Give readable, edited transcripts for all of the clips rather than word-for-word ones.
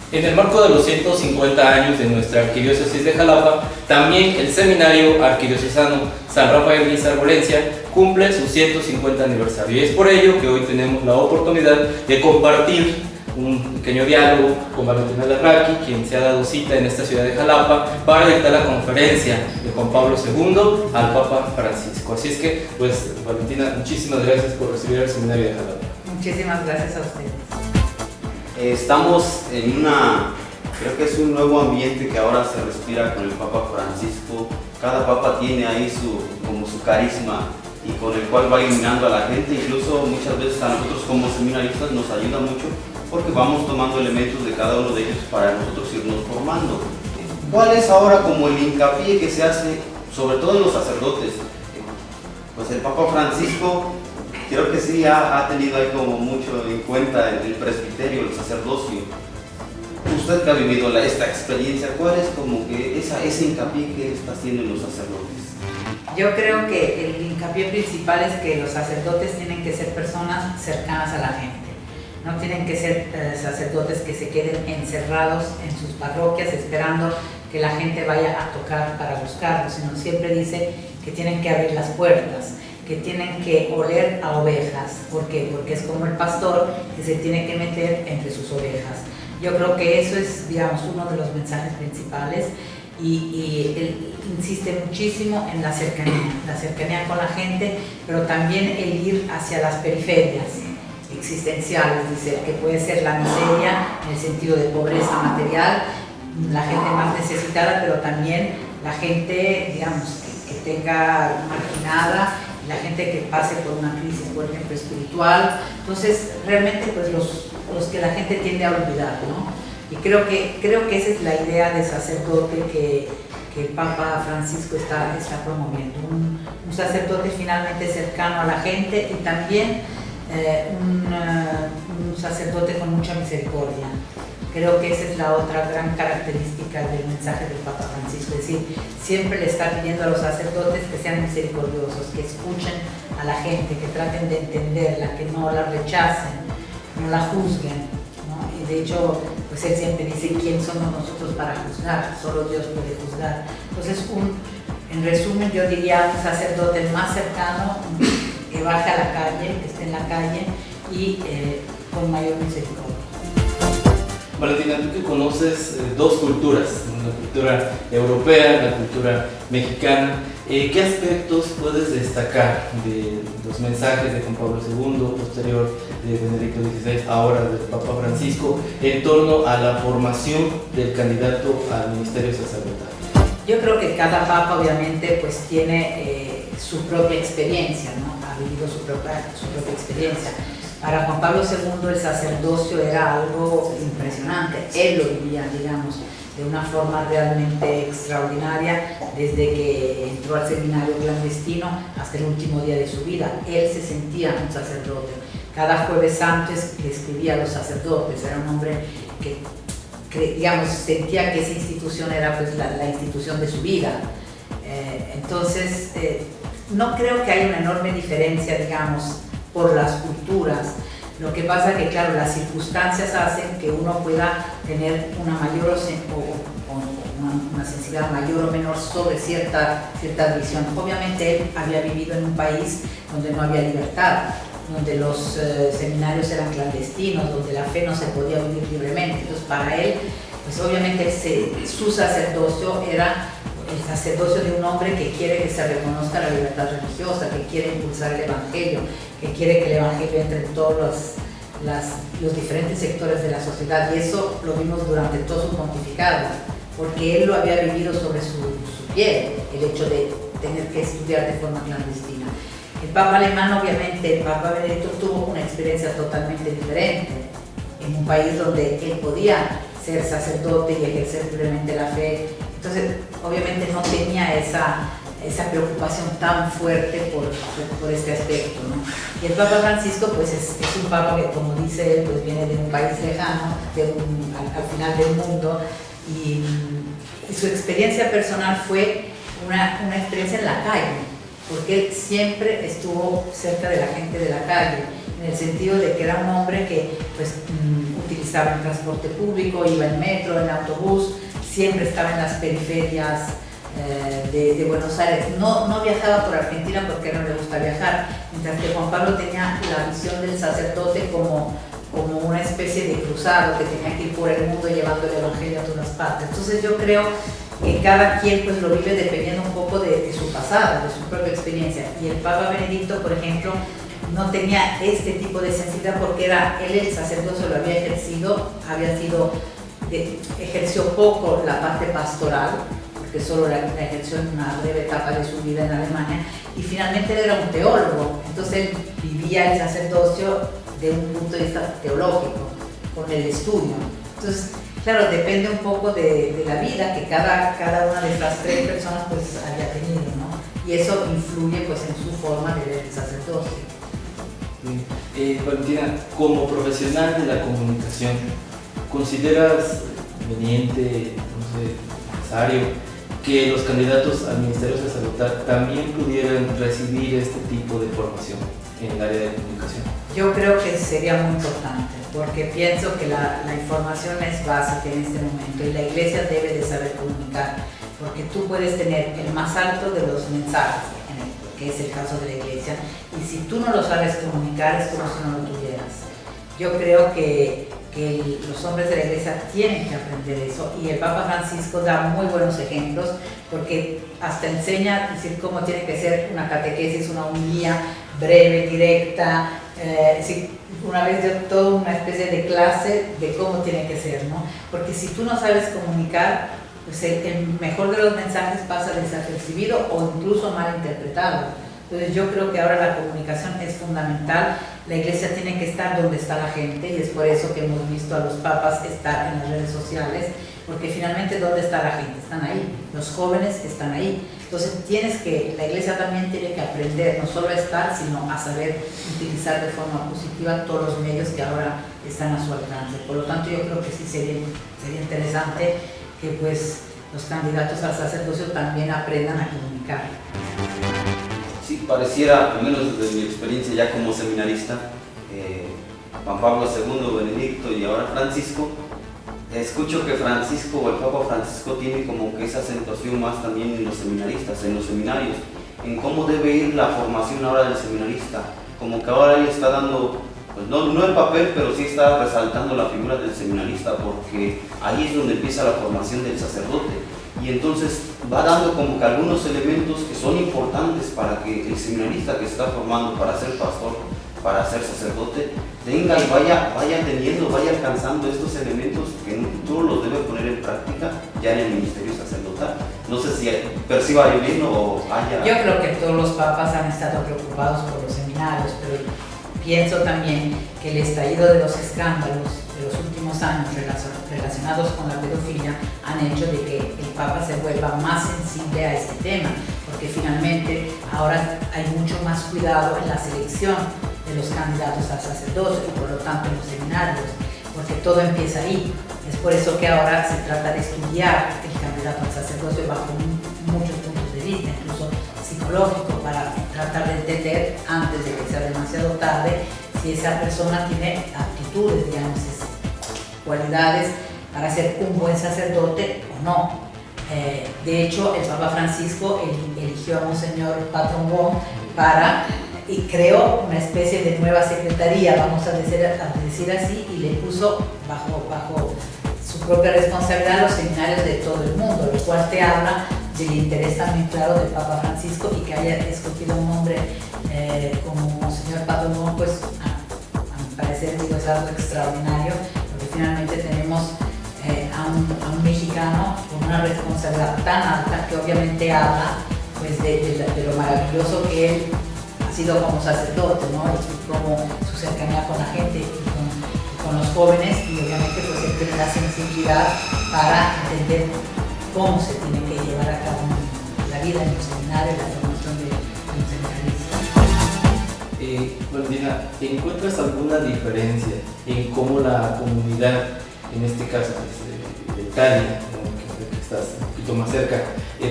En el marco de los 150 años de nuestra Arquidiócesis de Jalapa, también el Seminario Arquidiocesano San Rafael Lizargolencia cumple su 150 aniversario. Y es por ello que hoy tenemos la oportunidad de compartir un pequeño diálogo con Valentina Larraqui, quien se ha dado cita en esta ciudad de Jalapa para dictar la conferencia de Juan Pablo II al Papa Francisco. Así es que, pues, Valentina, muchísimas gracias por recibir al Seminario de Jalapa. Muchísimas gracias a ustedes. Estamos en creo que es un nuevo ambiente que ahora se respira con el Papa Francisco. Cada Papa tiene ahí como su carisma y con el cual va iluminando a la gente. Incluso muchas veces a nosotros como seminaristas nos ayuda mucho porque vamos tomando elementos de cada uno de ellos para nosotros irnos formando. ¿Cuál es ahora como el hincapié que se hace, sobre todo en los sacerdotes? Pues el Papa Francisco creo que sí ha tenido ahí como mucho en cuenta el presbiterio, el sacerdocio. Usted que ha vivido esta experiencia, ¿cuál es como que ese hincapié que está haciendo en los sacerdotes? Yo creo que el hincapié principal es que los sacerdotes tienen que ser personas cercanas a la gente. No tienen que ser sacerdotes que se queden encerrados en sus parroquias esperando que la gente vaya a tocar para buscarlos, sino siempre dice que tienen que abrir las puertas, que tienen que oler a ovejas. ¿Por qué? Porque es como el pastor que se tiene que meter entre sus ovejas. Yo creo que eso es, digamos, uno de los mensajes principales y él insiste muchísimo en la cercanía con la gente, pero también el ir hacia las periferias existenciales, dice, que puede ser la miseria en el sentido de pobreza material, la gente más necesitada, pero también la gente, digamos, que tenga marginada, la gente que pase por una crisis, por ejemplo, espiritual. Entonces, realmente, pues los que la gente tiende a olvidar, ¿no? Y creo que esa es la idea de sacerdote que el Papa Francisco está promoviendo. Un sacerdote finalmente cercano a la gente y también un sacerdote con mucha misericordia. Creo que esa es la otra gran característica del mensaje del Papa Francisco, es decir, siempre le está pidiendo a los sacerdotes que sean misericordiosos, que escuchen a la gente, que traten de entenderla, que no la rechacen, no la juzguen, ¿no? Y de hecho, pues él siempre dice, ¿quién somos nosotros para juzgar? Solo Dios puede juzgar. Entonces, en resumen, yo diría un sacerdote más cercano, que baje a la calle, que esté en la calle y con mayor misericordia. Valentina, tú que conoces dos culturas, la cultura europea, la cultura mexicana, ¿qué aspectos puedes destacar de los mensajes de Juan Pablo II, posterior de Benedicto XVI, ahora del Papa Francisco, en torno a la formación del candidato al ministerio sacerdotal? Yo creo que cada papa obviamente pues tiene su propia experiencia, ¿no? Ha vivido su propia experiencia. Para Juan Pablo II el sacerdocio era algo impresionante, él lo vivía, digamos, de una forma realmente extraordinaria desde que entró al seminario clandestino hasta el último día de su vida. Él se sentía un sacerdote. Cada jueves santo escribía a los sacerdotes, era un hombre que digamos, sentía que esa institución era pues la institución de su vida. Entonces, no creo que haya una enorme diferencia, digamos, por las culturas. Lo que pasa es que, claro, las circunstancias hacen que uno pueda tener una mayor una sensibilidad mayor o menor sobre cierta visión. Obviamente él había vivido en un país donde no había libertad, donde los seminarios eran clandestinos, donde la fe no se podía vivir libremente. Entonces para él, pues obviamente su sacerdocio era el sacerdocio de un hombre que quiere que se reconozca la libertad religiosa, que quiere impulsar el Evangelio, que quiere que el Evangelio entre en todos los diferentes sectores de la sociedad. Y eso lo vimos durante todo su pontificado, porque él lo había vivido sobre su piel, el hecho de tener que estudiar de forma clandestina. El Papa alemán, obviamente, el Papa Benedicto tuvo una experiencia totalmente diferente, en un país donde él podía ser sacerdote y ejercer libremente la fe. Entonces, obviamente no tenía esa preocupación tan fuerte por este aspecto, ¿no? Y el Papa Francisco, pues es un Papa que, como dice él, pues viene de un país lejano, al final del mundo, y su experiencia personal fue una experiencia en la calle, porque él siempre estuvo cerca de la gente de la calle en el sentido de que era un hombre que pues, utilizaba el transporte público, iba en metro, en autobús, siempre estaba en las periferias de Buenos Aires. No viajaba por Argentina porque no le gusta viajar, mientras que Juan Pablo tenía la visión del sacerdote como una especie de cruzado que tenía que ir por el mundo llevando el evangelio a todas partes. Entonces yo creo que cada quien pues lo vive dependiendo un poco de su pasado, de su propia experiencia. Y el Papa Benedicto, por ejemplo, no tenía este tipo de sensibilidad porque él el sacerdocio lo había ejercido, ejerció poco la parte pastoral, porque solo la ejerció en una breve etapa de su vida en Alemania, y finalmente él era un teólogo, entonces él vivía el sacerdocio de un punto de vista teológico, con el estudio. Entonces, claro, depende un poco de la vida que cada una de estas tres personas pues había tenido, ¿no? Y eso influye pues en su forma de ver el sacerdocio. Valentina, como profesional de la comunicación, ¿consideras conveniente, necesario, que los candidatos al Ministerio Sacerdotal también pudieran recibir este tipo de formación en el área de comunicación? Yo creo que sería muy importante, porque pienso que la información es básica en este momento y la Iglesia debe de saber comunicar, porque tú puedes tener el más alto de los mensajes, que es el caso de la Iglesia, y si tú no lo sabes comunicar es como si no lo tuvieras. Yo creo que los hombres de la Iglesia tienen que aprender eso, y el Papa Francisco da muy buenos ejemplos, porque hasta enseña decir cómo tiene que ser una catequesis, una homilía breve, directa. Una vez dio toda una especie de clase de cómo tiene que ser, ¿no? Porque si tú no sabes comunicar, pues el mejor de los mensajes pasa desapercibido o incluso mal interpretado. Entonces yo creo que ahora la comunicación es fundamental. La Iglesia tiene que estar donde está la gente, y es por eso que hemos visto a los papas estar en las redes sociales, porque finalmente ¿dónde está la gente? Están ahí, los jóvenes están ahí. Entonces la Iglesia también tiene que aprender no solo a estar, sino a saber utilizar de forma positiva todos los medios que ahora están a su alcance. Por lo tanto yo creo que sí sería interesante que pues los candidatos al sacerdocio también aprendan a comunicar. Sí, pareciera, al menos desde mi experiencia ya como seminarista, Juan Pablo II, Benedicto y ahora Francisco, escucho que Francisco o el Papa Francisco tiene como que esa acentuación más también en los seminaristas, en los seminarios, en cómo debe ir la formación ahora del seminarista, como que ahora él está dando, pues no el papel, pero sí está resaltando la figura del seminarista, porque ahí es donde empieza la formación del sacerdote. Y entonces va dando como que algunos elementos que son importantes para que el seminarista que está formando para ser pastor, para ser sacerdote, tenga y vaya alcanzando estos elementos que en un futuro los debe poner en práctica ya en el ministerio sacerdotal. No sé si perciba yo bien o haya... Yo creo que todos los papas han estado preocupados por los seminarios, pero pienso también que el estallido de los escándalos de los últimos años relacionados con la pedofilia han hecho de que el Papa se vuelva más sensible a este tema, porque finalmente ahora hay mucho más cuidado en la selección de los candidatos al sacerdocio y por lo tanto en los seminarios, porque todo empieza ahí. Es por eso que ahora se trata de estudiar el candidato al sacerdocio bajo muchos puntos de vista, incluso psicológico, para tratar de entender antes de que sea demasiado tarde si esa persona tiene aptitudes, digamos, cualidades para ser un buen sacerdote o no. De hecho, el Papa Francisco eligió a Monseñor Patron Wong y creó una especie de nueva secretaría, vamos a decir así, y le puso bajo su propia responsabilidad los seminarios de todo el mundo, lo cual te habla del interés también claro del Papa Francisco, y que haya escogido un hombre como Monseñor Patron Wong, pues a mi parecer es algo extraordinario, porque finalmente tenemos a un mexicano con una responsabilidad tan alta que obviamente habla pues, de lo maravilloso que él ha sido como sacerdote, ¿no? Y como su cercanía con la gente y con los jóvenes, y obviamente pues él tiene la sensibilidad para entender cómo se tiene que llevar a cabo la vida en los seminarios, la formación de un seminarista. Valentina, ¿encuentras alguna diferencia en cómo la comunidad, en este caso de Italia, que estás un poquito más cerca,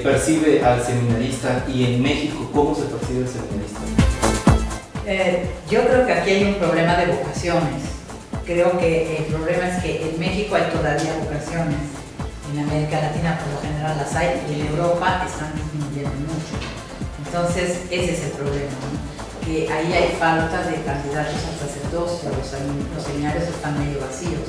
percibe al seminarista, y en México cómo se percibe el seminarista? Yo creo que aquí hay un problema de vocaciones. Creo que el problema es que en México hay todavía vocaciones. En América Latina por lo general las hay y en Europa están disminuyendo mucho. Entonces ese es el problema, ¿no? Que ahí hay falta de candidatos al sacerdocio, los seminarios están medio vacíos,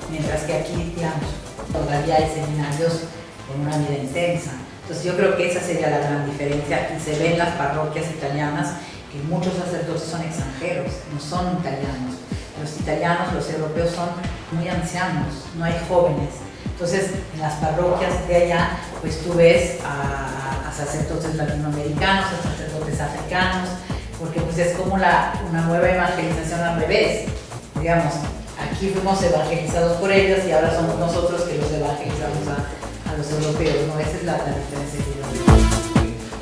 mientras que aquí, digamos, todavía hay seminarios con una vida intensa. Entonces yo creo que esa sería la gran diferencia y se ve en las parroquias italianas que muchos sacerdotes son extranjeros, no son italianos. Los italianos, los europeos son muy ancianos, no hay jóvenes. Entonces, en las parroquias de allá, pues tú ves a sacerdotes latinoamericanos, a sacerdotes africanos, porque pues es como una nueva evangelización al revés. Digamos, aquí fuimos evangelizados por ellos y ahora somos nosotros que los evangelizamos a los europeos, ¿no? Esa es la diferencia que yo veo.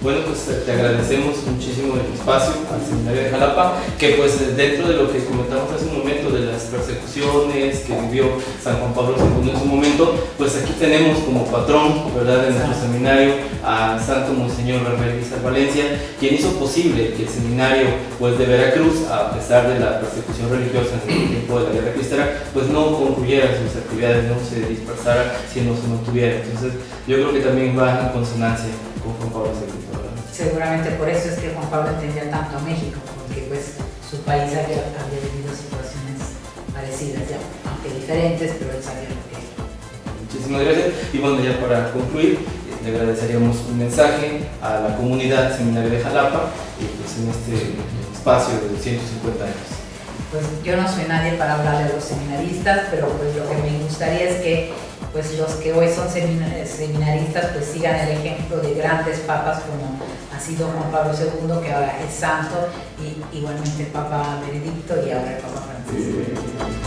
Bueno, pues te agradecemos muchísimo el espacio al Seminario de Jalapa, que pues dentro de lo que comentamos hace un momento de las persecuciones que vivió San Juan Pablo II en su momento, pues aquí tenemos como patrón, ¿verdad?, de nuestro seminario a Santo Monseñor Rafael Guízar Valencia, quien hizo posible que el seminario pues de Veracruz, a pesar de la persecución religiosa en el tiempo de la Guerra Cristera, pues no concluyera sus actividades, no se dispersara, sino se mantuviera. Entonces yo creo que también va en consonancia con Juan Pablo II. Seguramente por eso es que Juan Pablo entendía tanto a México, porque pues su país había vivido situaciones parecidas, ya, aunque diferentes, pero él sabía lo que era. Muchísimas gracias. Y bueno, ya para concluir, le agradeceríamos un mensaje a la comunidad seminario de Jalapa pues, en este espacio de 150 años. Pues yo no soy nadie para hablarle a los seminaristas, pero pues lo que me gustaría es que pues los que hoy son seminaristas pues sigan el ejemplo de grandes papas como ha sido Juan Pablo II, que ahora es santo, y igualmente el Papa Benedicto y ahora el Papa Francisco.